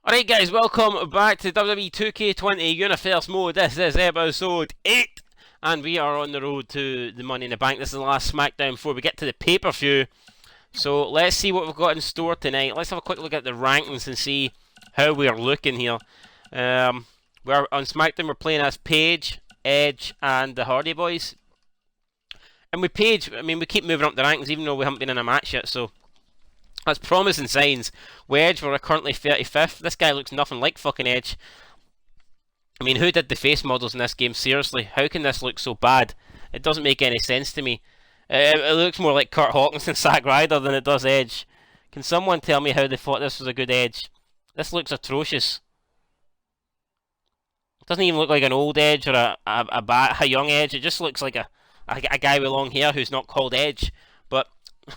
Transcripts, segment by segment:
Alright guys, welcome back to WWE 2K20 Universe Mode. This is episode 8 and we are on the road to the Money in the Bank. This is the last Smackdown before we get to the pay-per-view. So let's see what we've got in store tonight. Let's have a quick look at the rankings and see how we're looking here. We're on Smackdown, we're playing as Paige, Edge and the Hardy Boys. And with Paige, I mean, we keep moving up the rankings even though we haven't been in a match yet, so that's promising signs. Wedge, we're currently 35th. This guy looks nothing like fucking Edge. I mean, who did the face models in this game? Seriously, how can this look so bad? It doesn't make any sense to me. It looks more like Kurt Hawkins and Zack Ryder than it does Edge. Can someone tell me how they thought this was a good Edge? This looks atrocious. It doesn't even look like an old Edge or a young Edge. It just looks like a guy with long hair who's not called Edge. But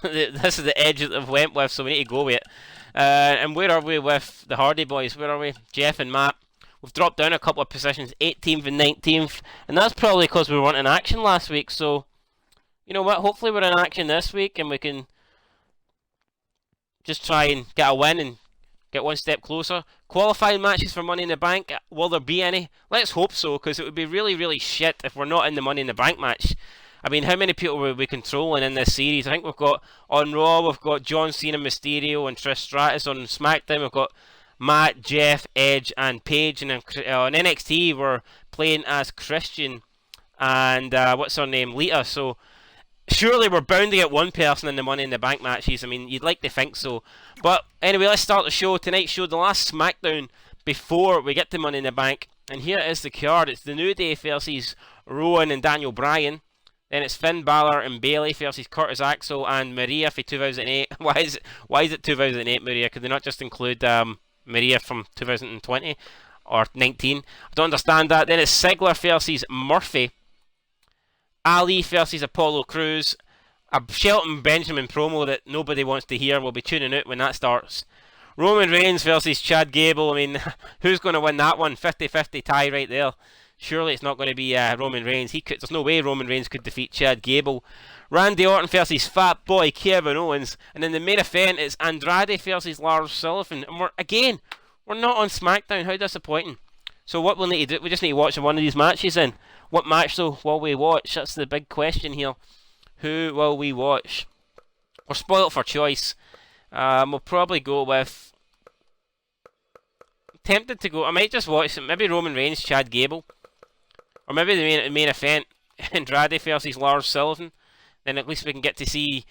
this is the Edge that they've went with, so we need to go with it. And where are we with the Hardy Boys? Where are we? Jeff and Matt. We've dropped down a couple of positions, 18th and 19th. And that's probably because we weren't in action last week. So, you know what? Hopefully we're in action this week and we can just try and get a win and get one step closer. Qualifying matches for Money in the Bank. Will there be any? Let's hope so, because it would be really, really shit if we're not in the Money in the Bank match. I mean, how many people will we controlling in this series? I think we've got, on Raw, we've got John Cena, Mysterio, and Trish Stratus. On SmackDown, we've got Matt, Jeff, Edge, and Paige. And on NXT, we're playing as Christian and, what's her name, Lita. So, surely we're bound to get one person in the Money in the Bank matches. I mean, you'd like to think so. But, anyway, let's start the show. Tonight's show, the last SmackDown before we get to Money in the Bank. And here is the card. It's the New Day versus Rowan and Daniel Bryan. Then it's Finn Balor and Bayley versus Curtis Axel and Maria for 2008. Why is it 2008, Maria? Could they not just include Maria from 2020 or 19? I don't understand that. Then it's Ziggler versus Murphy. Ali versus Apollo Crews. A Shelton Benjamin promo that nobody wants to hear. We'll be tuning out when that starts. Roman Reigns versus Chad Gable. I mean, who's going to win that one? 50-50 tie right there. Surely it's not going to be Roman Reigns. There's no way Roman Reigns could defeat Chad Gable. Randy Orton versus Fat Boy Kevin Owens. And then the main event is Andrade versus Lars Sullivan. And we're not on SmackDown. How disappointing. So what we'll need to do, we just need to watch one of these matches then. What match though will we watch? That's the big question here. Who will we watch? We're spoiled for choice. We'll probably go with... tempted to go... I might just watch maybe Roman Reigns, Chad Gable. Or maybe the main event, Andrade versus Lars Sullivan. Then at least we can get to see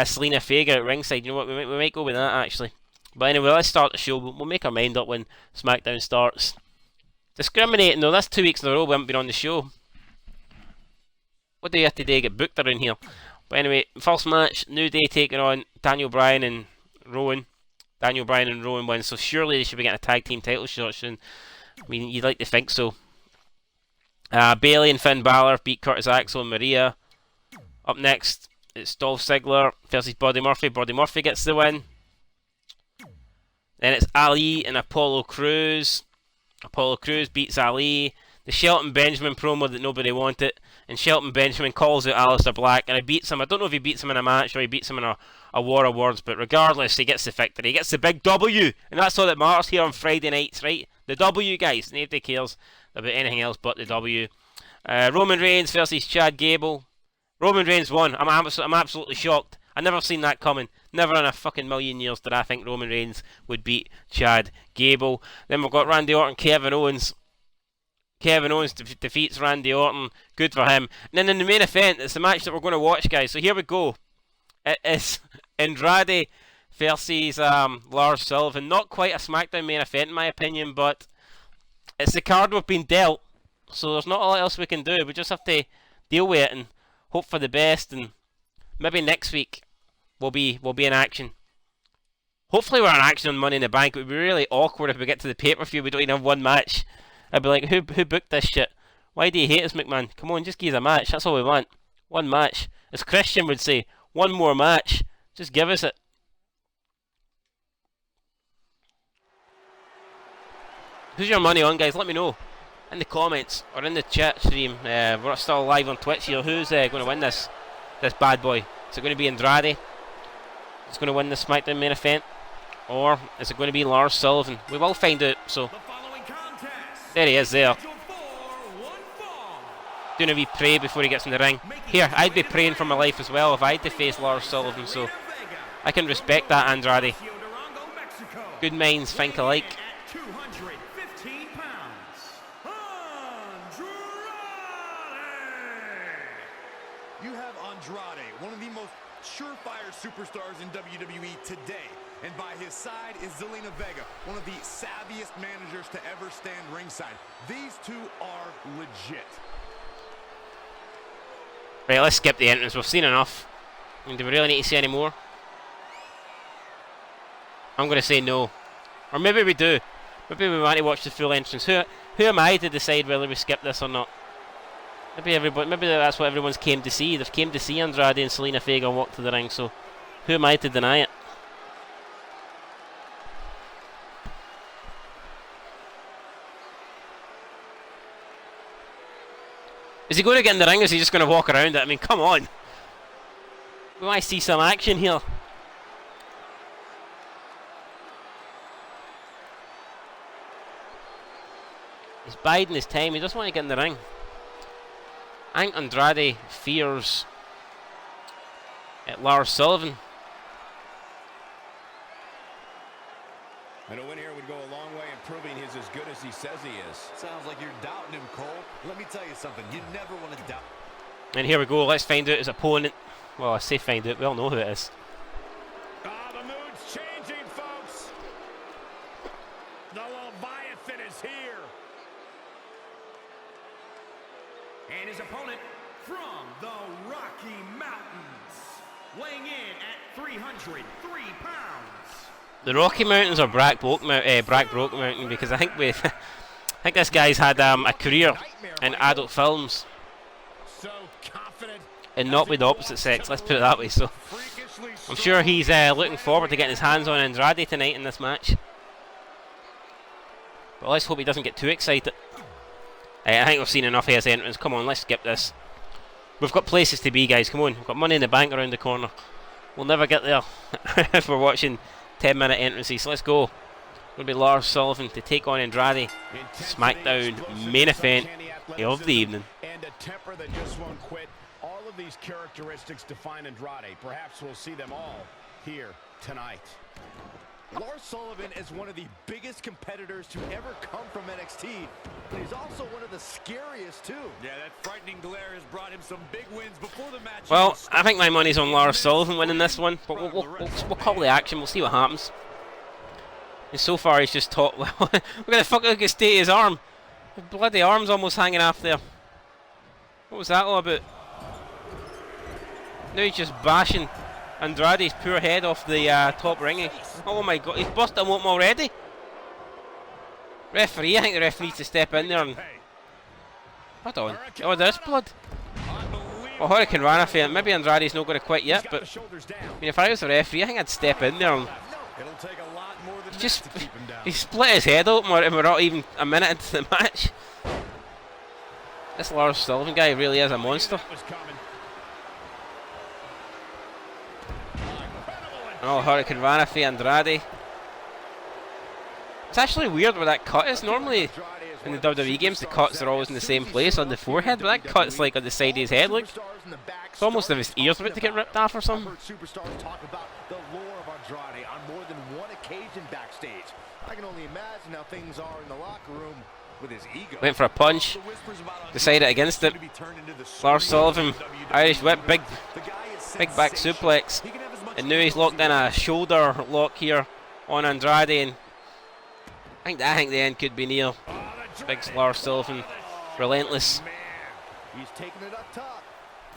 Selena Vega at ringside. You know what, we might go with that actually. But anyway, let's start the show. We'll make our mind up when SmackDown starts. Discriminating though, that's 2 weeks in a row we haven't been on the show. What do you have today? Get booked around here. But anyway, first match, New Day taking on Daniel Bryan and Rowan. Daniel Bryan and Rowan win, so surely they should be getting a tag team title shot soon. I mean, you'd like to think so. Bayley and Finn Balor beat Curtis Axel and Maria. Up next, it's Dolph Ziggler versus Buddy Murphy. Buddy Murphy gets the win. Then it's Ali and Apollo Crews. Apollo Crews beats Ali. The Shelton Benjamin promo that nobody wanted. And Shelton Benjamin calls out Aleister Black. And he beats him. I don't know if he beats him in a match or he beats him in a War of Words. But regardless, he gets the victory. He gets the big W. And that's all that matters here on Friday nights, right? The W, guys. Nobody cares about anything else but the W. Roman Reigns versus Chad Gable. Roman Reigns won. I'm absolutely shocked. I never seen that coming. Never in a fucking million years did I think Roman Reigns would beat Chad Gable. Then we've got Randy Orton, Kevin Owens. Kevin Owens defeats Randy Orton. Good for him. And then in the main event, it's the match that we're going to watch, guys. So here we go. It is Andrade versus Lars Sullivan. Not quite a SmackDown main event in my opinion, but it's the card we've been dealt. So there's not a lot else we can do. We just have to deal with it and hope for the best. And maybe next week we'll be in action. Hopefully we're in action on Money in the Bank. It would be really awkward if we get to the pay-per-view we don't even have one match. I'd be like, who booked this shit? Why do you hate us, McMahon? Come on, just give us a match. That's all we want. One match. As Christian would say, one more match. Just give us it. Who's your money on, guys? Let me know in the comments or in the chat stream. We're still live on Twitch here. Who's going to win this bad boy? Is it going to be Andrade? It's going to win the SmackDown main event. Or is it going to be Lars Sullivan? We will find out. So there he is there. Doing a wee pray before he gets in the ring. Here, I'd be praying for my life as well if I had to face Lars Sullivan, so I can respect that, Andrade. Good minds think alike. You have Andrade, one of the most surefire superstars in WWE today. And by his side is Zelina Vega, one of the savviest managers to ever stand ringside. These two are legit. Right, let's skip the entrance. We've seen enough. I mean, do we really need to see any more? I'm going to say no. Or maybe we do. Maybe we want to watch the full entrance. Who am I to decide whether we skip this or not? Maybe that's what everyone's came to see. They've came to see Andrade and Zelina Vega walk to the ring, so who am I to deny it? Is he going to get in the ring or is he just going to walk around it? I mean, come on. We might see some action here. He's biding his time. He doesn't want to get in the ring. I think Andrade fears Lars Sullivan. And a win here would go a long way in proving he's as good as he says he is. Sounds like you're doubting him, Cole. Let me tell you something. You never want to doubt. And here we go. Let's find out his opponent. Well, I say find out. We all know who it is. The mood's changing, folks. The Leviathan is here. And his opponent from the Rocky Mountains, weighing in at 303 pounds. The Rocky Mountains or Brackbrook Mountain, because I think I think this guy's had a career in adult films, and not with the opposite sex. Let's put it that way. So I'm sure he's looking forward to getting his hands on Andrade tonight in this match. But let's hope he doesn't get too excited. I think we've seen enough of his entrance. Come on, let's skip this. We've got places to be, guys. Come on, we've got Money in the Bank around the corner. We'll never get there if we're watching 10-minute entrances. So let's go. It'll be Lars Sullivan to take on Andrade. Smackdown main event of the evening. And a temper that just won't quit. All of these characteristics define Andrade. Perhaps we'll see them all here tonight. Lars Sullivan is one of the biggest competitors to ever come from NXT, but he's also one of the scariest too. Yeah, that frightening glare has brought him some big wins before the match. Well, I think my money's on Lars Sullivan winning this one, but we'll call the action. We'll see what happens. And so far, he's just taught. Well, look at the fucking state of his arm. The bloody arm's almost hanging off there. What was that all about? Now he's just bashing Andrade's poor head off the top ring. Oh my god, he's busted him open already. Referee, I think the referee needs to step in there and... Hold on. Oh, there's blood. Oh, Hurricane Rana fan. Maybe Andrade's not going to quit yet, but... I mean, if I was the referee, I think I'd step in there and... He split his head open and we're not even a minute into the match. This Lars Sullivan guy really is a monster. Oh, Hurricane Rana for Andrade. It's actually weird where that cut is. Normally in the WWE games the cuts are always in the same place on the forehead, but that cut's like on the side of his head, look. It's almost as if his ears about to get ripped off or something. Superstars talk about the lore of Andrade on more than one occasion backstage. I can only imagine how things are in the locker room with his ego. Went for a punch, decided against it. Lars Sullivan, Irish whip, big back suplex. And now he's locked in a shoulder lock here on Andrade, and I think the end could be near. Big Lars Sullivan, relentless. He's taking it up top.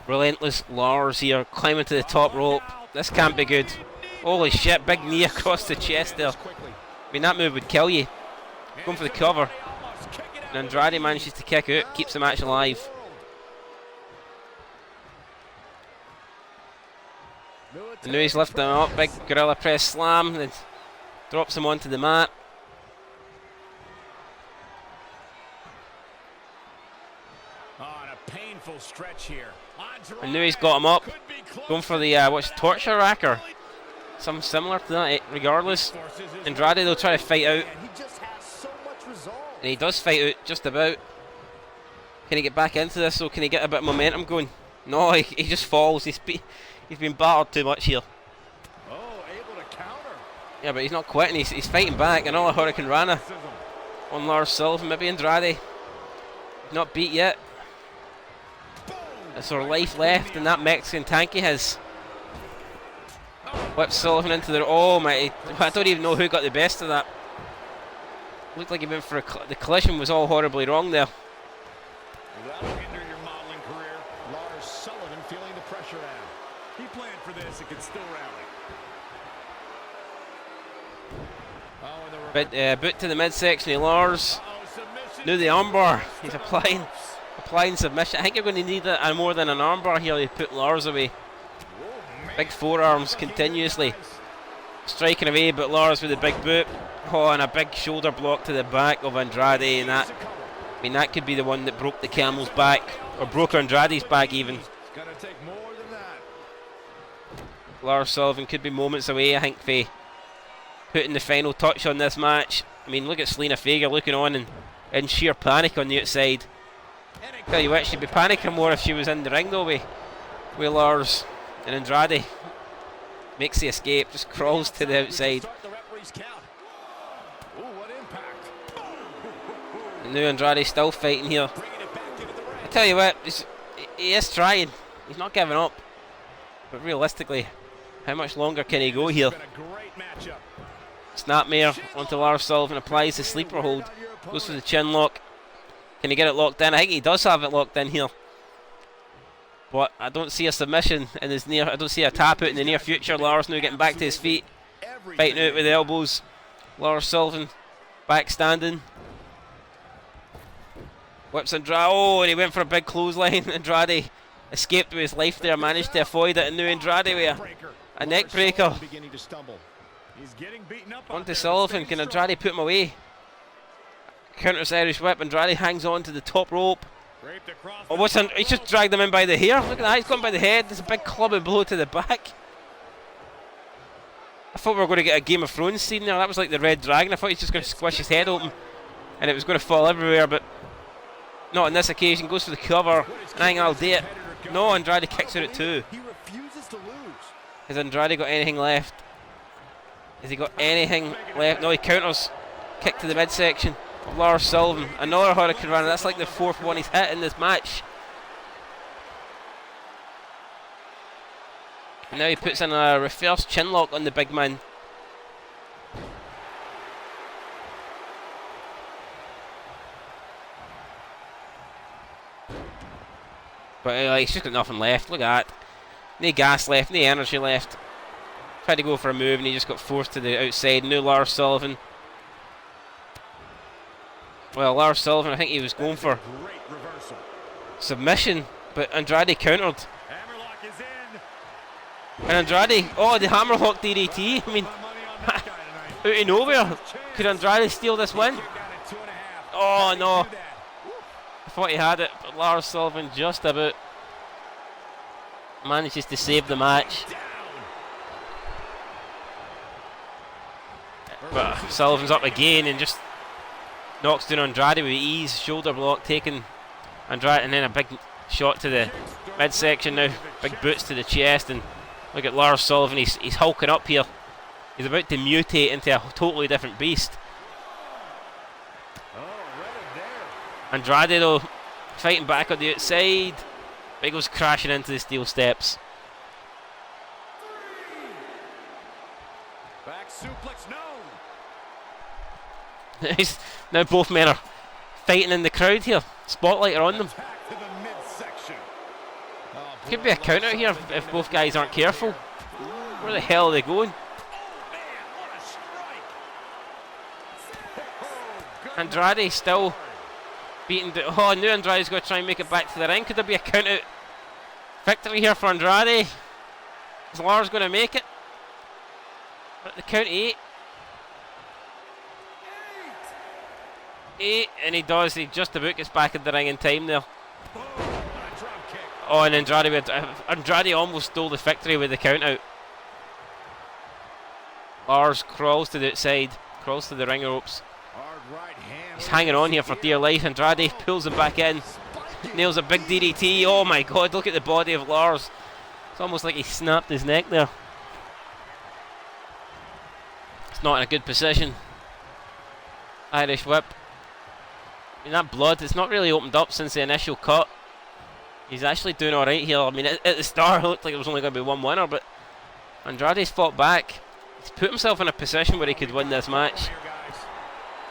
Relentless Lars here, climbing to the top rope. This can't be good. Holy shit, big knee across the chest there. I mean, that move would kill you. Going for the cover. And Andrade manages to kick out, keeps the match alive. And now he's lifting him up, big gorilla press slam, and drops him onto the mat. And now he's got him up, going for the what's torture racker. something similar to that, regardless. Andrade, they'll try to fight out. And he just has so much resolve. And he does fight out just about. Can he get back into this, so can he get a bit of momentum going? No, he just falls. He's been battered too much here. Oh, able to counter. Yeah, but he's not quitting. He's fighting back. Another Hurricane Rana on Lars Sullivan. Maybe Andrade. Not beat yet. There's sort of life left in that Mexican tank he has. Whips Sullivan into the... Oh my... I don't even know who got the best of that. Looked like he went for a... The collision was all horribly wrong there. That'll hinder your modeling career. Lars Sullivan feeling the pressure now. He planned for this and can still rally. Oh, But boot to the midsection of Lars. Knew the armbar. He's applying submission. I think you're going to need more than an armbar here to put Lars away. Big forearms continuously striking away, but Lars with a big boot. Oh, and a big shoulder block to the back of Andrade, and that, I mean, that could be the one that broke the camel's back, or broke Andrade's back even. It's gonna take more than that. Lars Sullivan could be moments away, I think, for putting the final touch on this match. I mean, look at Selena Vega looking on and in sheer panic on the outside. Tell you what, she'd be panicking more if she was in the ring though with Lars. And Andrade makes the escape, just crawls to the outside. And now Andrade's still fighting here. I tell you what, he is trying. He's not giving up. But realistically, how much longer can he go here? Snapmare onto Lars Sullivan, applies the sleeper hold, goes for the chin lock. Can he get it locked in? I think he does have it locked in here. But I don't see a submission in his near. I don't see a tap out in the near future. Lars now getting back to his feet, fighting out with the elbows. Lars Sullivan back standing. Whips Andrade. Oh, and he went for a big clothesline. Andrade escaped with his life there, managed to avoid it, and now Andrade with a neck breaker. Onto Sullivan. Can Andrade put him away? Counters Irish whip. Andrade hangs on to the top rope. Oh, he's just dragged him in by the hair. Look at that, he's gone by the head. There's a big clubbing blow to the back. I thought we were going to get a Game of Thrones scene there. That was like the Red Dragon. I thought he was just going to squish his head open and it was going to fall everywhere, but not on this occasion. Goes for the cover, and I think I'll do it. No, Andrade kicks out at 2. He refuses to lose. Has Andrade got anything left? Has he got anything left? No, he counters. Kick to the midsection of Lars Sullivan. Another Hurricane Rana. That's like the 4th one he's hit in this match. And now he puts in a reverse chin lock on the big man. But he's just got nothing left. Look at that. No gas left, no energy left. Tried to go for a move and he just got forced to the outside. New Lars Sullivan. Well, Lars Sullivan, I think he was going for submission, but Andrade countered. And Andrade, oh, the hammerlock DDT. I mean, out of nowhere, could Andrade steal this win? Oh no, I thought he had it, but Lars Sullivan just about manages to save the match. But Sullivan's up again and just knocks down Andrade with ease. Shoulder block taken Andrade, and then a big shot to the midsection now. Big boots to the chest, and look at Lars Sullivan. He's hulking up here. He's about to mutate into a totally different beast. Andrade though fighting back on the outside. But he goes crashing into the steel steps. Back suplex, no. Now both men are fighting in the crowd here. Spotlight are on them. Could be a count out here if both guys aren't careful. Where the hell are they going? Andrade still beating. Oh, now Andrade's going to try and make it back to the ring. Could there be a count out victory here for Andrade? Is Lars going to make it? At the count 8. 8, and he does. He just about gets back in the ring in time there. Oh, and Andrade almost stole the victory with the count out. Lars crawls to the outside, crawls to the ring ropes. He's hanging on here for dear life. Andrade pulls him back in. Nails a big DDT. Oh my god, look at the body of Lars. It's almost like he snapped his neck there. It's not in a good position. Irish whip. I mean, that blood, it's not really opened up since the initial cut. He's actually doing alright here. I mean, at the start it looked like there was only going to be one winner, but Andrade's fought back. He's put himself in a position where he could win this match.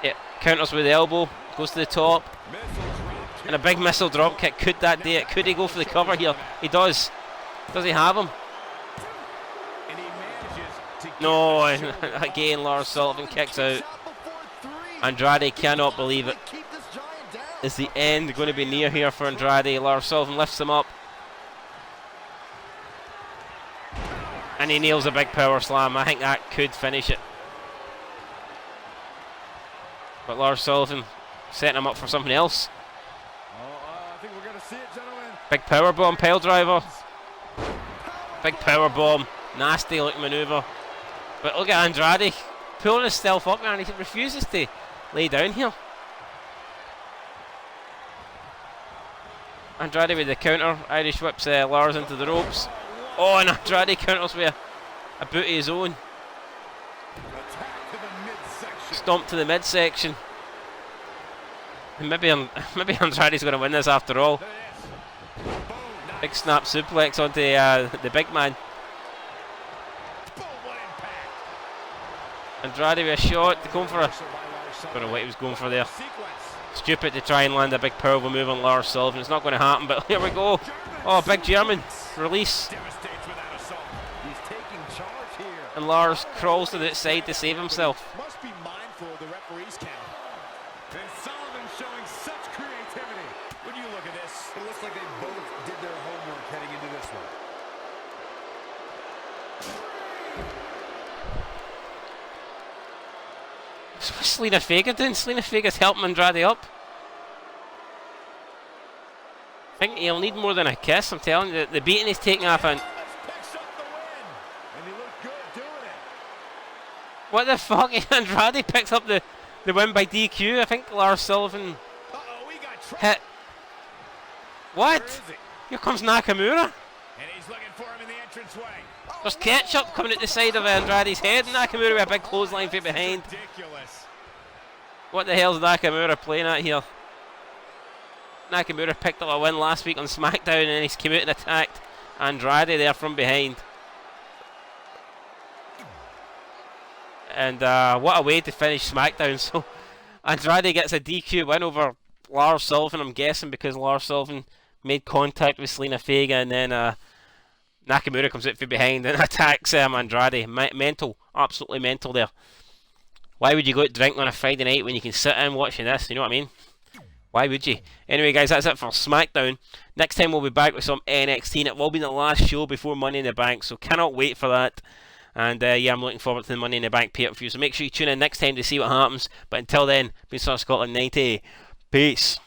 Yeah, counters with the elbow, goes to the top. And a big missile drop kick. Could that do it? Could he go for the cover here? He does. Does he have him? No, again Lars Sullivan kicks out. Andrade cannot believe it. Is the end going to be near here for Andrade? Lars Sullivan lifts him up. And he nails a big power slam. I think that could finish it. But Lars Sullivan setting him up for something else. I think we're going to see it, gentlemen. Big power bomb, pile driver. Big power bomb. Nasty looking maneuver. But look at Andrade pulling himself up there and he refuses to lay down here. Andrade with the counter. Irish whips Lars into the ropes. Oh, and Andrade counters with a boot of his own. Stomp to the midsection. And maybe Andrade's going to win this after all. Big snap suplex onto the big man. Andrade with a shot, going for a... don't know what he was going for there. Stupid to try and land a big powerful move on Lars Sullivan. It's not going to happen, but here we go. Oh, big German release. And Lars crawls to the side to save himself. Must be mindful of the referee's count. And Sullivan showing such creativity. When you look at this, it looks like they both did their homework heading into this one. What's Selena Vega doing? Selena Vega's helping Andrade up. I think he'll need more than a kiss, I'm telling you. The beating he's taking off and... What the fuck? Andrade picks up the win by DQ. I think Lars Sullivan hit. What? Here comes Nakamura. And he's looking for him in the entranceway. There's ketchup coming at the side of Andrade's head. Nakamura with a big clothesline from behind. Ridiculous. What the hell's Nakamura playing at here? Nakamura picked up a win last week on Smackdown and he's come out and attacked Andrade there from behind. And what a way to finish Smackdown. So Andrade gets a DQ win over Lars Sullivan, I'm guessing because Lars Sullivan made contact with Selena Vega, and then Nakamura comes out from behind and attacks Andrade. Mental, absolutely mental there. Why would you go out drinking on a Friday night when you can sit in watching this? You know what I mean? Why would you? Anyway, guys, that's it for Smackdown. Next time we'll be back with some NXT, and it will be the last show before Money in the Bank, so cannot wait for that. And yeah, I'm looking forward to the Money in the Bank pay-per-view. So make sure you tune in next time to see what happens. But until then, been Scotland 90. Peace.